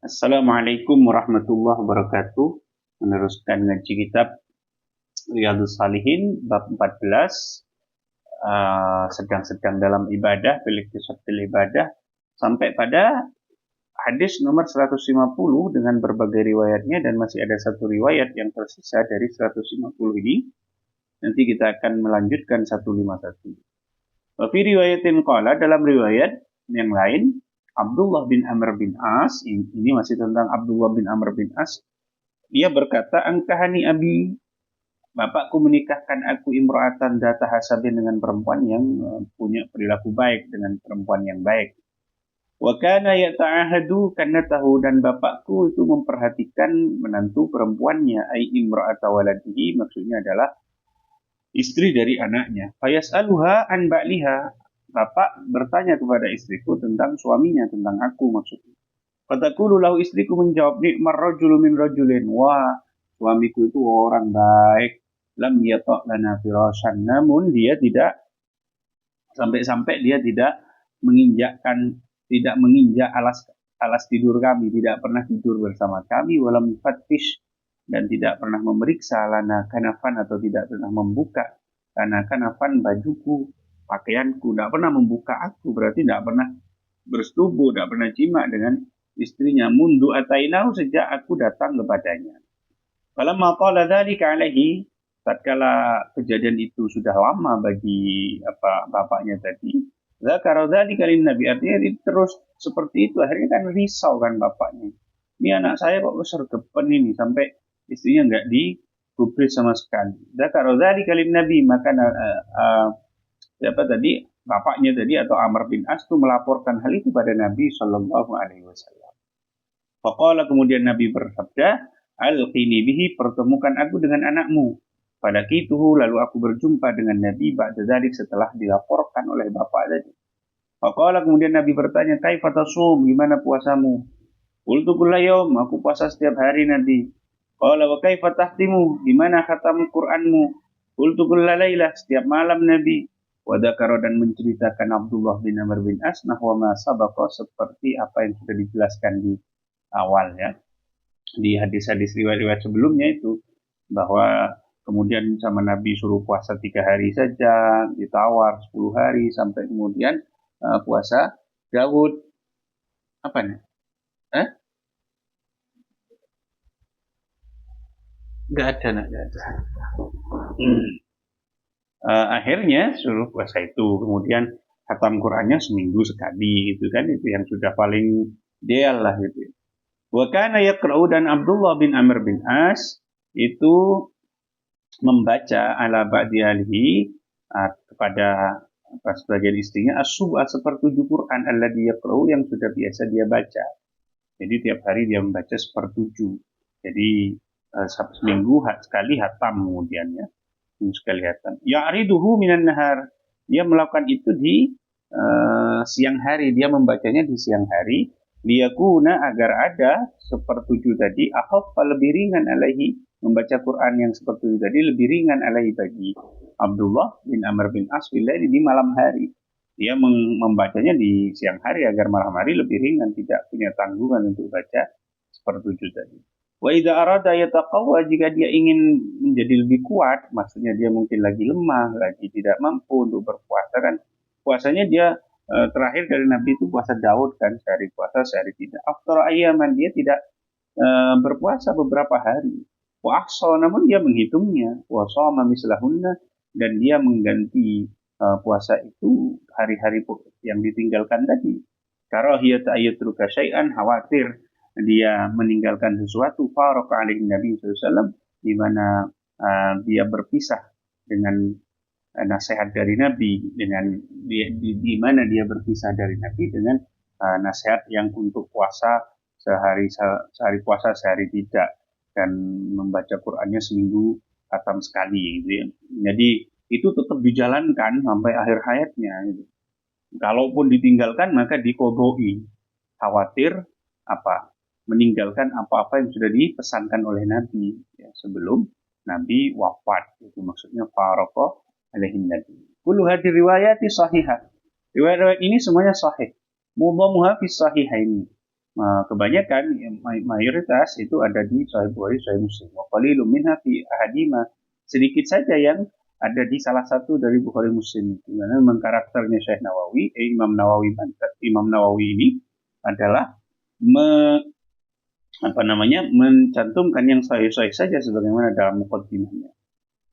Assalamualaikum warahmatullahi wabarakatuh. Meneruskan ngaji kitab Riyadhus Shalihin bab 14, sedang-sedang dalam ibadah, bil ibadah, sampai pada hadis nomor 150 dengan berbagai riwayatnya, dan masih ada satu riwayat yang tersisa dari 150 ini. Nanti kita akan melanjutkan 151. Wa fi riwayatin qala, dalam riwayat yang lain, Abdullah bin Amr bin As, ini masih tentang Abdullah bin Amr bin As, dia berkata, angkahani abi, bapakku menikahkan aku imra'atan data hasabin, dengan perempuan yang punya perilaku baik, dengan perempuan yang baik. Wa kana yata'ahadu, karena tahu, dan bapakku itu memperhatikan menantu perempuannya, ai imra'ata waladihi, maksudnya adalah istri dari anaknya. Fayas'aluha an ba'liha, bapak bertanya kepada istriku tentang suaminya, tentang aku maksudnya. Fatakulu lahu, istriku menjawab, ni'mar rajulu min rajulin, wah suamiku itu orang baik, lam yata' lana firasyan, namun dia tidak sampai-sampai dia tidak menginjak alas tidur kami, tidak pernah tidur bersama kami, walam fatfish, dan tidak pernah memeriksa lana kanafan, atau tidak pernah membuka lana kanafan, bajuku, pakaianku, tidak pernah membuka aku, berarti tidak pernah bersetubuh, tidak pernah jima dengan istrinya, mundu atainahu, sejak aku datang kepadanya. Falamma qala dzalika alaihi, tatkala kejadian itu sudah lama bagi bapaknya tadi, zakara dzalika lin nabi, artinya terus seperti itu, akhirnya kan risau kan bapaknya. Ini anak saya kok sergepen ini, sampai istrinya enggak digubris sama sekali. Zakara dzalika lin nabi, maka bapaknya tadi atau Amr bin As itu melaporkan hal itu pada Nabi Shallallahu Alaihi Wasallam. Faqala, kemudian Nabi bersabda, alqini bihi, pertemukan aku dengan anakmu. Pada kituhu, lalu aku berjumpa dengan Nabi ba'da dzalik, setelah dilaporkan oleh bapak tadi. Faqala, kemudian Nabi bertanya, kaifa tasum, gimana puasamu? Qultu kulla yaum, aku puasa setiap hari Nabi. Qala wa kaifa tahtimu, gimana khatam Qur'anmu? Qultu kulla lailah, setiap malam Nabi. Wa dzakara, dan menceritakan Abdullah bin Amr bin As nahwa ma sabaqa, seperti apa yang sudah dijelaskan di awal ya, di hadis-hadis riwayat-riwayat sebelumnya itu, bahwa kemudian sama Nabi suruh puasa 3 hari saja, ditawar 10 hari, sampai kemudian puasa Daud apa nih? Gak ada, nak, gak ada. Akhirnya suruh puasa itu, kemudian khatam Qurannya seminggu sekali, gitu kan, itu yang sudah paling ideal lah gitu. Wa kana yaqra'u, dan Abdullah bin Amr bin As itu membaca ala ba'di alihi, kepada sebagian istrinya, as-sub'a, sepertujuh Quran, alladhi yaqra'u, yang sudah biasa dia baca. Jadi tiap hari dia membaca sepertujuh. Jadi seminggu sekali hatam, kemudian ya, sekali hatam. Ya'riduhu minan nahar, dia melakukan itu di siang hari, dia membacanya di siang hari. Liyakuna, agar ada sepertujuh tadi, akhaffa, lebih ringan alaihi, membaca Quran yang seperti itu tadi lebih ringan alaihi, bagi Abdullah bin Amr bin As, di malam hari. Dia membacanya di siang hari agar malam hari lebih ringan, tidak punya tanggungan untuk baca sepertujuh tadi. Wa idza arada yataqawwa, jika dia ingin menjadi lebih kuat, maksudnya dia mungkin lagi lemah, lagi tidak mampu untuk berpuasa, kan puasanya dia terakhir dari Nabi itu puasa Daud kan, sehari puasa sehari tidak. After ayaman, dia tidak berpuasa beberapa hari. Wa ahsa, namun dia menghitungnya. Wa shoma mislahunna, dan dia mengganti puasa itu hari-hari yang ditinggalkan tadi. Karahiyat ayatruka syai'an, khawatir dia meninggalkan sesuatu. Faraq alaihi Nabi SAW, di mana dia berpisah dengan nasihat dari Nabi, dengan di mana dia berpisah dari Nabi dengan nasihat yang untuk puasa sehari puasa sehari tidak, dan membaca Qur'annya seminggu khatam sekali gitu ya. Jadi itu tetap dijalankan sampai akhir hayatnya gitu. Kalaupun ditinggalkan maka diqodoi, khawatir meninggalkan apa-apa yang sudah dipesankan oleh Nabi ya, sebelum Nabi wafat. Itu maksudnya faraqa alaihi Nabi. Kullu hadhihi riwayati sahihah. Riwayat-riwayat ini semuanya sahih. Mudhammuha fi sahihaini. kebanyakan mayoritas itu ada di Sahih Bukhari, Sahih Muslim. Wa qalilun minha fi ahadima. Sedikit saja yang ada di salah satu dari Bukhari Muslim. Karena memang karakternya Syekh Nawawi, Imam Nawawi ini adalah mencantumkan yang sahih-sahih saja sebagaimana dalam muqaddimahnya.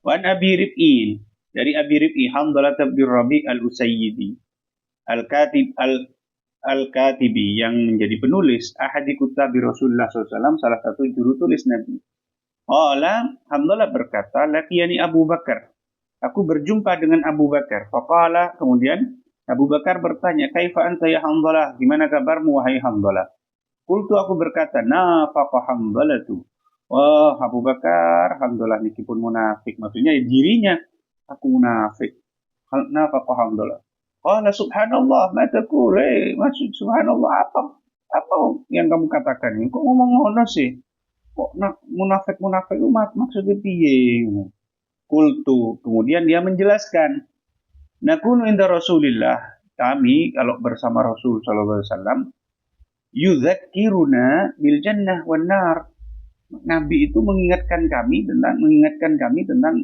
Wa an Abi Rib'in, dari Abi Rib'i Hamdalah bin Rabi' al-Usayyidi al-Katib al-Katibi yang menjadi penulis ahadi kutabi Rasulullah SAW, salah satu juru tulis Nabi. Hamdalah berkata, laqiyani Abu Bakar, aku berjumpa dengan Abu Bakar. Faqala, kemudian Abu Bakar bertanya, kaifa anta ya Hamdalah, gimana kabarmu wahai Hamdalah? Qultu, aku berkata, nafaqa Hamdalatu. Wah, Abu Bakar, Hamdalah niki pun munafik. Maksudnya dirinya, aku munafik. Nafaqa Hamdalah. Qala subhanallah, ma taqul, maksud subhanallah apa yang kamu katakan ini? Kok ngomong ngono sih? Kok munafik itu maksudnya piye? Qultu, kemudian dia menjelaskan, nakunu inda Rasulillah, kami kalau bersama Rasul sallallahu alaihi wasallam, yudzakiruna bil jannah wan nar. Nabi itu mengingatkan kami tentang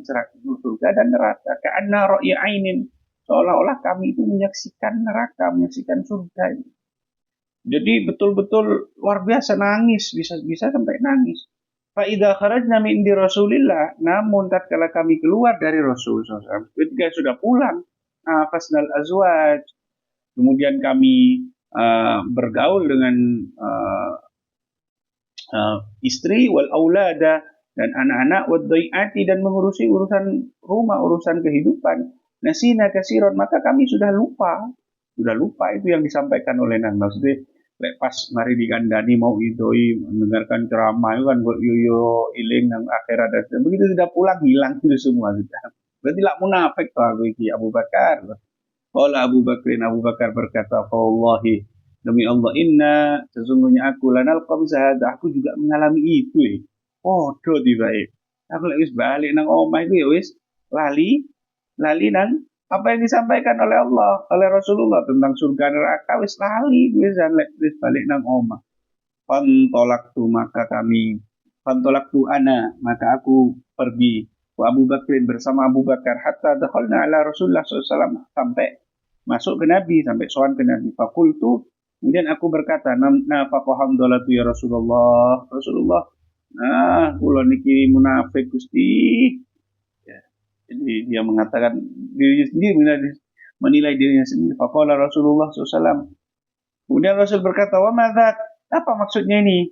surga dan neraka. Ka'anna ra'ya ainin, seolah-olah kami itu menyaksikan neraka, menyaksikan surga. Jadi betul-betul luar biasa nangis, bisa sampai nangis. Fa idza kharajna min indi Rasulillah, namun tatkala kami keluar dari Rasul SAW, ketika sudah pulang, fasnal azwaj, kemudian kami bergaul dengan istri wal aulada dan anak-anak wad dhai'ati, dan mengurusi urusan rumah, urusan kehidupan. Nasina kasiron, maka kami sudah lupa itu yang disampaikan oleh Nabi. Maksudnya pas mari dikandani mau idoi mendengarkan ceramah itu kan buat yoyo iling nang akhirat, dan begitu sudah pulang hilang itu semua sudah. Berarti lak munafik tuh aku iki Abu Bakar. Qala Abu Bakar berkata, wallahi, demi Allah, inna, sesungguhnya aku lanal qabzahada, aku juga mengalami itu. Podo tiba. Aku lagi balik nang omah itu ya wis lali nang apa yang disampaikan oleh Allah, oleh Rasulullah tentang surga neraka, wis lali, wis balik nang omah. Fantolaktu ana, maka aku pergi. Wa Abu Bakrin, bersama Abu Bakar, hatta dakhalna ala Rasulullah SAW, sampai masuk ke Nabi, sampai sowan ke Nabi. Fakultu, kemudian aku berkata, nafaqa hamdalatu ya Rasulullah. Kula niki munafik Gusti. Jadi dia mengatakan dirinya sendiri, menilai dirinya sendiri. Faqala Rasulullah SAW. Kemudian Rasul berkata, wa madzak, apa maksudnya ini?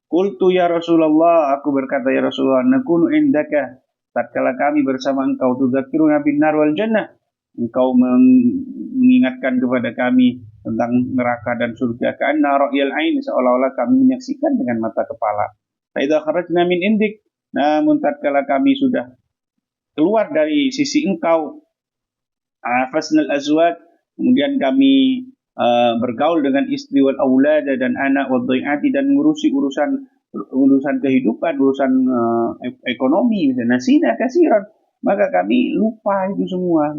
Qultu ya Rasulullah, aku berkata ya Rasulullah, nakunu indaka, tatkala kami bersama engkau, tudzakiruna bin nar wal jannah, engkau mengingatkan kepada kami tentang neraka dan surga. Ka'anna ra'yal ain, seolah-olah kami menyaksikan dengan mata kepala. Fa idza kharajna min indik, namun tatkala kami sudah keluar dari sisi engkau, fasnal azwaj, kemudian kami bergaul dengan istri wal aulada dan anak wal dhai'ati, dan mengurusi urusan kehidupan, urusan ekonomi, nasina kasiran, maka kami lupa itu semua.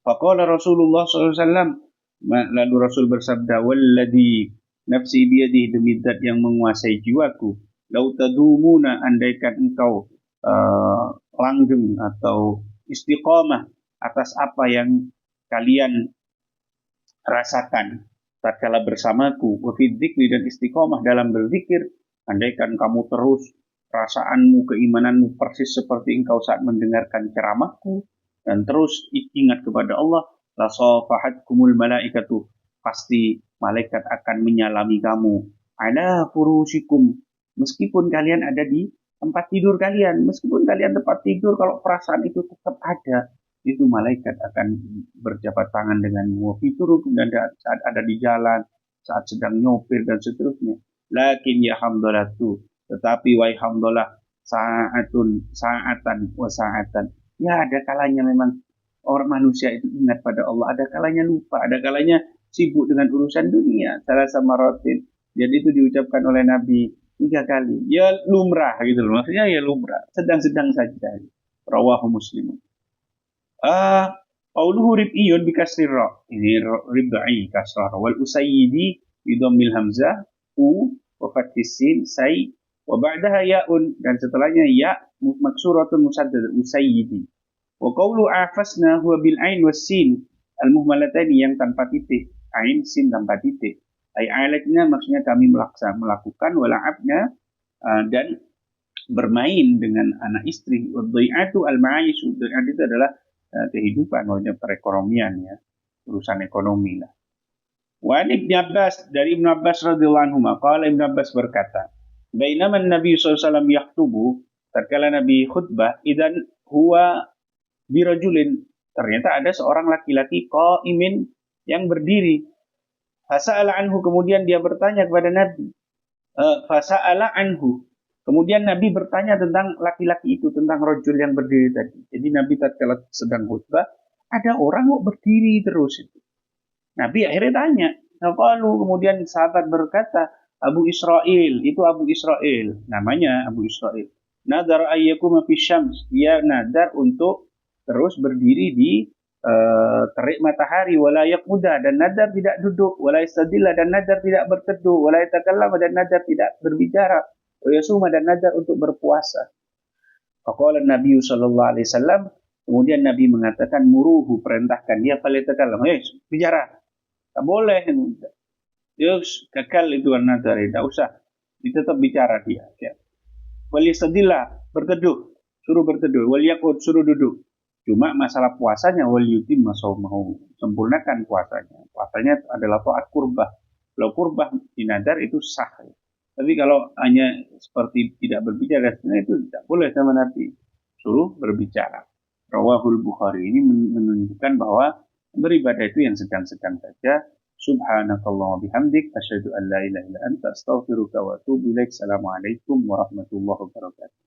Faqala Rasulullah SAW, lalu Rasul bersabda, walladhi nafsi biyadihi, demi zat yang menguasai jiwaku, lau tadumuna, andaikan engkau langgeng atau istiqamah atas apa yang kalian rasakan tatkala bersamaku, wa fi dzikri, dan istiqamah dalam berzikir, andaikan kamu terus perasaanmu, keimananmu persis seperti engkau saat mendengarkan ceramahku, dan terus ingat kepada Allah, la safahatkumul malaikatu, pasti malaikat akan menyalami kamu, ala furusikum, meskipun kalian ada di tempat tidur kalian, meskipun kalian tempat tidur, kalau perasaan itu tetap ada, itu malaikat akan berjabat tangan denganmu. Fitur, dan saat ada di jalan, saat sedang nyopir dan seterusnya. Lakin ya hamdalatu, tetapi wahai hamdalah, saatan wa saatan. Ya, ada kalanya memang orang manusia itu ingat pada Allah, ada kalanya lupa, ada kalanya sibuk dengan urusan dunia. Salah sama rotin. Jadi itu diucapkan oleh Nabi 3 kali. Ya lumrah gitu loh. Maksudnya ya lumrah. Sedang-sedang saja. Rawahu Muslim. Qauluhu rib'iyun bikasri ra. Ini rib'i kasrah. Wal usayyidi bidammil hamzah u wa fathis sin say wa ba'daha ya'un, dan setelahnya ya maksuratun musaddad usayyidi. Wa qawlu afasna huwa bil ain was sin al muhmalatani, yang tanpa titik, ain sin tanpa titik. Ai alatnya maksudnya kami melakukan, wala'abna dan bermain dengan anak istri. Wa dhai'atu al ma'ayish, dhai'at itu adalah kehidupan, maksudnya perekonomian, ya, urusan ekonomi lah. Wa Ibnu Abbas, dari Ibnu Abbas radhiyallahu anhu, qala Ibnu Abbas berkata, bainama Nabi sallallahu alaihi wasallam yaktubu, tatkala Nabi khutbah, idan huwa birajulin, ternyata ada seorang laki-laki qaimin, yang berdiri. Fasa'ala anhu, kemudian dia bertanya kepada Nabi. Fasa'ala anhu, kemudian Nabi bertanya tentang laki-laki itu, tentang rajul yang berdiri tadi. Jadi Nabi tatkala sedang khutbah, ada orang kok berdiri terus itu. Nabi akhirnya tanya. Qalu, kemudian sahabat berkata, Abu Israil, itu Abu Israil, namanya Abu Israil. Nadar ayyakuma fi syams, dia nadar untuk terus berdiri di terik matahari, wala yaquda, dan nadar tidak duduk, wala yastadilla, dan nadar tidak berteduh, wala yatakallama, dan nadar tidak berbicara, wa yasuma, dan nadar untuk berpuasa. Faqala Nabi sallallahu alaihi wasallam, kemudian Nabi mengatakan, muruhu, perintahkan dia, falitakallam, bicara. Tak boleh, dia kekal itu nadar, tidak usah, dia tetap bicara dia. Wal yastadilla, berteduh, suruh berteduh, wal yaqud, suruh duduk. Cuma masalah puasanya, wal yutimma shaumahu, sempurnakan puasanya. Puasanya adalah taat qurbah. Kalau qurbah dinadar itu sah. Tapi kalau hanya seperti tidak berbicara, itu tidak boleh sama Nabi. Suruh berbicara. Rawahul Bukhari, ini menunjukkan bahwa beribadah itu yang sedang-sedang saja. Subhanakallah wa bihamdik, asyhadu an la ilaha illa anta, astaghfiruka wa atubu ilaik. Assalamualaikum warahmatullahi wabarakatuh.